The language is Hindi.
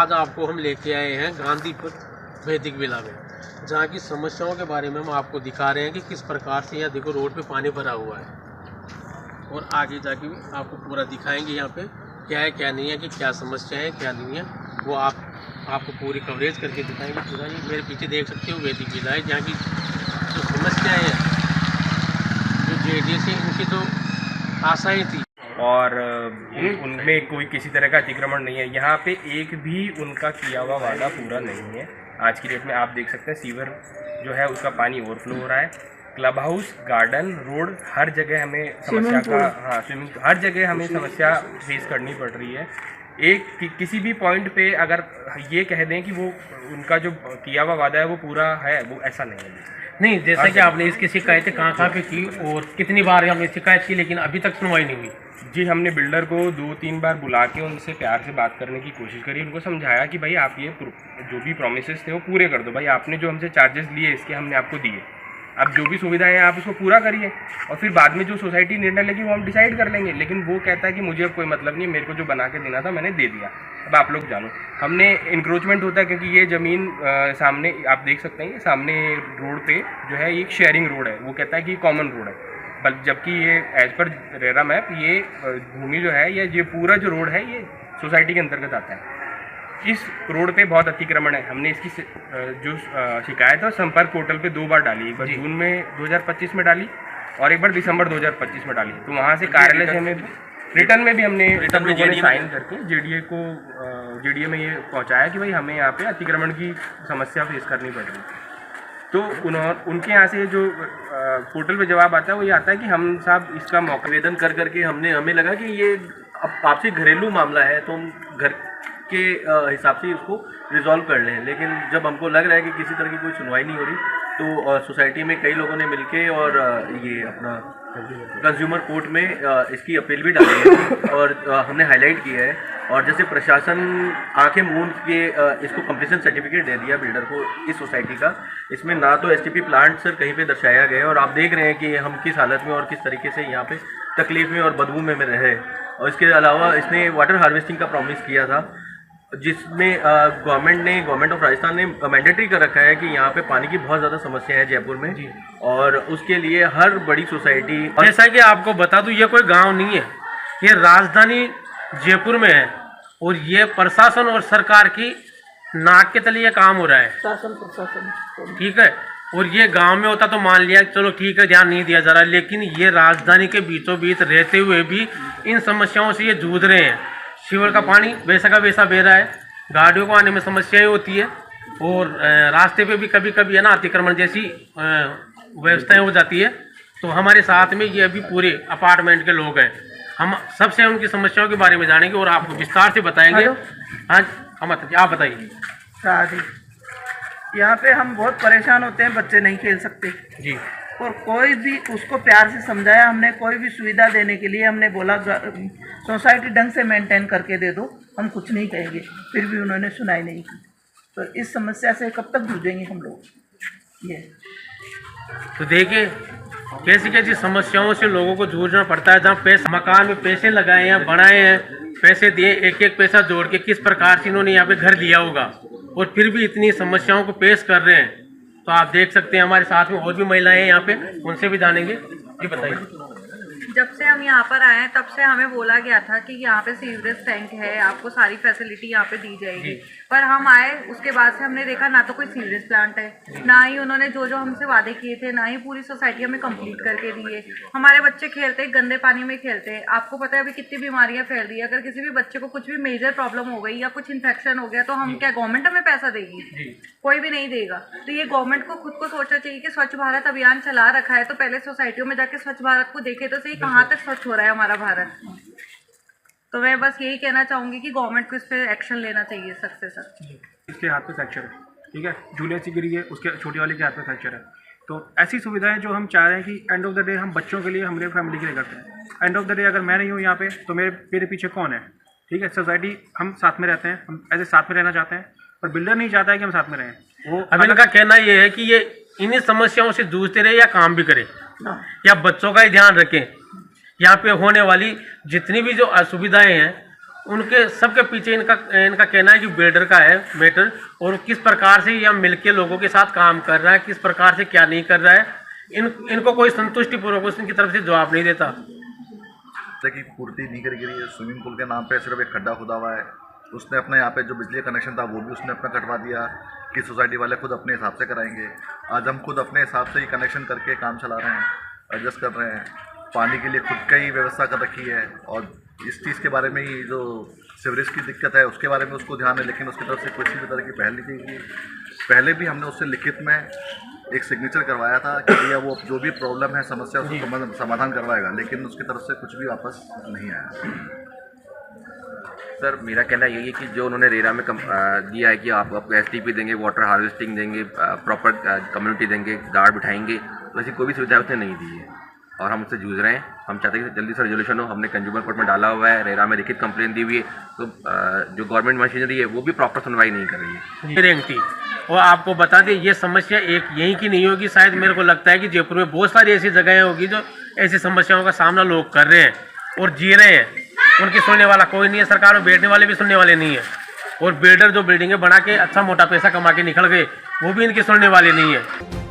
आज आपको हम लेके आए हैं गांधीपुर वैदिक विला में, जहाँ की समस्याओं के बारे में हम आपको दिखा रहे हैं कि किस प्रकार से यहाँ देखो रोड पे पानी भरा हुआ है, और आगे जाके भी आपको पूरा दिखाएंगे यहाँ पे क्या है क्या नहीं है, कि क्या समस्या है क्या नहीं है, वो आपको पूरी कवरेज करके दिखाएंगे पूरा। ये मेरे पीछे देख सकते हो वैदिक विला है, जहाँ की जो समस्याएँ हैं, जो JDA से इनकी तो आशाएँ थी और उनमें कोई किसी तरह का अतिक्रमण नहीं है। यहाँ पे एक भी उनका किया हुआ वादा पूरा नहीं है। आज की डेट में आप देख सकते हैं सीवर जो है उसका पानी ओवरफ्लो हो रहा है। क्लब हाउस, गार्डन, रोड, हर जगह हमें समस्या का स्विमिंग हर जगह हमें समस्या फेस करनी पड़ रही है। किसी भी पॉइंट पे अगर ये कह दें कि वो उनका जो किया हुआ वादा है वो पूरा है, वो ऐसा नहीं। जैसा कि आपने इसकी शिकायतें कहाँ पे की और कितनी बार हमने शिकायत की, लेकिन अभी तक सुनवाई नहीं हुई। जी, हमने बिल्डर को 2-3 बार बुला के उनसे प्यार से बात करने की कोशिश करी, उनको समझाया कि भाई आप ये जो भी प्रोमिसेस थे वो पूरे कर दो। भाई आपने जो हमसे चार्जेस लिए इसके हमने आपको दिए, अब जो भी सुविधाएं हैं आप उसको पूरा करिए और फिर बाद में जो सोसाइटी निर्णय लेगी वो हम डिसाइड कर लेंगे। लेकिन वो कहता है कि मुझे अब कोई मतलब नहीं, मेरे को जो बना के देना था मैंने दे दिया, अब आप लोग जानो। हमने इंक्रोचमेंट होता है क्योंकि ये ज़मीन सामने आप देख सकते हैं, ये सामने रोड पे जो है ये एक शेयरिंग रोड है, वो कहता है कि कॉमन रोड है, जबकि ये एज पर रेरा मैप ये भूमि जो है ये पूरा जो रोड है ये सोसाइटी के अंतर्गत आता है। इस रोड पे बहुत अतिक्रमण है। हमने इसकी जो शिकायत है संपर्क पोर्टल पे 2 बार डाली, एक बार जून में 2025 में डाली और एक बार दिसंबर 2025 में डाली। तो वहाँ से कार्यालय से हमें रिटर्न में भी हमने साइन करके JDA में ये पहुँचाया कि भाई हमें यहाँ पे अतिक्रमण की समस्या फेस करनी पड़ रही है। तो उनके यहाँ से जो पोर्टल पे जवाब आता है वो ये आता है कि हम साहब इसका मौका आवेदन कर करके हमें लगा कि ये अब आपसे घरेलू मामला है तो हम घर के हिसाब से उसको रिजॉल्व कर लें। लेकिन जब हमको लग रहा है कि किसी तरह की कोई सुनवाई नहीं हो रही तो सोसाइटी में कई लोगों ने मिलके और ये अपना कंज्यूमर कोर्ट में इसकी अपील भी डाली है और हमने हाईलाइट किया है। और जैसे प्रशासन आंखें मूंद के इसको कंप्लीशन सर्टिफिकेट दे दिया बिल्डर को इस सोसाइटी का, इसमें ना तो STP प्लांट सर कहीं पे दर्शाया गया है और आप देख रहे हैं कि हम किस हालत में और किस तरीके से यहाँ पे तकलीफ में और बदबू में रहे। और इसके अलावा इसने वाटर हार्वेस्टिंग का प्रॉमिस किया था, जिसमें गवर्नमेंट ऑफ राजस्थान ने मैंडेटरी कर रखा है कि यहाँ पे पानी की बहुत ज़्यादा समस्या है जयपुर में जी। और उसके लिए हर बड़ी सोसाइटी, जैसा कि आपको बता दूं ये कोई गांव नहीं है, ये राजधानी जयपुर में है और ये प्रशासन और सरकार की नाक के तले ये काम हो रहा है, प्रशासन ठीक है। और ये गांव में होता तो मान लिया चलो ठीक है ध्यान नहीं दिया जा रहा, लेकिन ये राजधानी के बीचों बीच रहते हुए भी इन समस्याओं से ये जूझ रहे हैं। सीवर का पानी वैसा का वैसा बह रहा है, गाड़ियों को आने में समस्याएं होती है और रास्ते पे भी कभी कभी है ना अतिक्रमण जैसी व्यवस्थाएं हो जाती है। तो हमारे साथ में ये अभी पूरे अपार्टमेंट के लोग हैं, हम सबसे उनकी समस्याओं के बारे में जानेंगे और आपको विस्तार से बताएंगे। हाँ अमित आप बताइए। यहाँ पे हम बहुत परेशान होते हैं, बच्चे नहीं खेल सकते जी, और कोई भी उसको प्यार से समझाया हमने, कोई भी सुविधा देने के लिए हमने बोला सोसाइटी ढंग से मेंटेन करके दे दो, हम कुछ नहीं कहेंगे, फिर भी उन्होंने सुनाई नहीं की। तो इस समस्या से कब तक जूझेंगे हम लोग। ये तो देखिए कैसी कैसी समस्याओं से लोगों को जूझना पड़ता है। जहाँ पैसे मकान में पैसे लगाए हैं, बनाए हैं, पैसे दिए, एक एक पैसा जोड़ के किस प्रकार से इन्होंने यहाँ पे घर दिया होगा और फिर भी इतनी समस्याओं को पेश कर रहे हैं। तो आप देख सकते हैं हमारे साथ में और भी महिलाएं हैं यहाँ पे, उनसे भी जानेंगे। जी बताइए। जब से हम यहाँ पर आए हैं तब से हमें बोला गया था कि यहाँ पे सीवरेज टैंक है, आपको सारी फैसिलिटी यहाँ पे दी जाएगी, पर हम आए उसके बाद से हमने देखा ना तो कोई सीवरेज प्लांट है, ना ही उन्होंने जो जो हमसे वादे किए थे ना ही पूरी सोसाइटी हमें कंप्लीट करके दिए। हमारे बच्चे खेलते गंदे पानी में खेलते, आपको पता है अभी कितनी बीमारियां फैल रही है। अगर किसी भी बच्चे को कुछ भी मेजर प्रॉब्लम हो गई या कुछ इन्फेक्शन हो गया तो हम क्या गवर्नमेंट हमें पैसा देगी? कोई भी नहीं देगा। तो ये गवर्नमेंट को खुद को सोचना चाहिए कि स्वच्छ भारत अभियान चला रखा है तो पहले सोसाइटियों में जाके स्वच्छ भारत को देखे तो सही कहाँ तक स्वच्छ हो रहा है हमारा भारत। तो मैं बस यही कहना चाहूंगी कि गवर्नमेंट को इस पर एक्शन लेना चाहिए सख्त से सख्त। इसके हाथ में फ्रैक्चर है, ठीक है, जूनियर सी गिरी है, उसके छोटी वाले के हाथ में फ्रैक्चर है। तो ऐसी सुविधाएं जो हम चाह रहे हैं कि एंड ऑफ द डे हम बच्चों के लिए, हमारे फैमिली के लिए करते हैं। एंड ऑफ द डे अगर मैं नहीं हूँ यहाँ पे तो मेरे पीछे कौन है? ठीक है, सोसाइटी हम साथ में रहते हैं, हम ऐसे साथ में रहना चाहते हैं, पर बिल्डर नहीं चाहता है कि हम साथ में रहें। वो अब इनका कहना ये है कि ये इन्हीं समस्याओं से जूझते रहे या काम भी करें या बच्चों का ही ध्यान रखें। यहाँ पे होने वाली जितनी भी जो असुविधाएं हैं उनके सबके पीछे इनका इनका कहना है कि बिल्डर का है मैटर, और किस प्रकार से यह मिलके लोगों के साथ काम कर रहा है, किस प्रकार से क्या नहीं कर रहा है, इनको कोई संतुष्टिपूर्वक इनकी तरफ से जवाब नहीं देता। की पूर्ति नहीं करी गई है। स्विमिंग पूल के नाम पे सिर्फ एक खड्डा खुदा हुआ है। उसने अपने यहाँ पे जो बिजली का कनेक्शन था वो भी उसने अपना कटवा दिया कि सोसाइटी वाले खुद अपने हिसाब से कराएंगे। आज हम खुद अपने हिसाब से ही कनेक्शन करके काम चला रहे हैं, एडजस्ट कर रहे हैं। पानी के लिए खुद का ही व्यवस्था कर रखी है, और इस चीज़ के बारे में ही जो सीवरेज की दिक्कत है उसके बारे में उसको ध्यान है, लेकिन उसकी तरफ से किसी भी तरह की पहल नहीं की गई। पहले भी हमने उससे लिखित में एक सिग्नेचर करवाया था कि भैया वो जो भी प्रॉब्लम है, समस्या, उसको समाधान करवाएगा, लेकिन उसकी तरफ से कुछ भी वापस नहीं आया। सर मेरा कहना यही है कि जो उन्होंने रेरा में दिया है कि आपको एसटीपी देंगे, वाटर हार्वेस्टिंग देंगे, प्रॉपर कम्युनिटी देंगे, गार्ड बिठाएंगे, तो ऐसी कोई भी सुविधा उसने नहीं दी है और हम उससे जूझ रहे हैं। हम चाहते हैं कि जल्दी से रेजोल्यूशन हो। हमने कंज्यूमर कोर्ट में डाला हुआ है, रेरा में लिखित कंप्लेन दी हुई है, तो जो गवर्नमेंट मशीनरी है वो भी प्रॉपर सुनवाई नहीं कर रही है। रैंक थी, और आपको बता दें ये समस्या एक यहीं की नहीं होगी, शायद मेरे को लगता है कि जयपुर में बहुत सारी ऐसी जगहें होगी जो ऐसी समस्याओं का सामना लोग कर रहे हैं और जी रहे हैं। उनकी सुनने वाला कोई नहीं है, सरकार में बैठने वाले भी सुनने वाले नहीं है, और बिल्डर जो बिल्डिंगें बना के अच्छा मोटा पैसा कमा के निकल गए वो भी इनकी सुनने वाले नहीं है।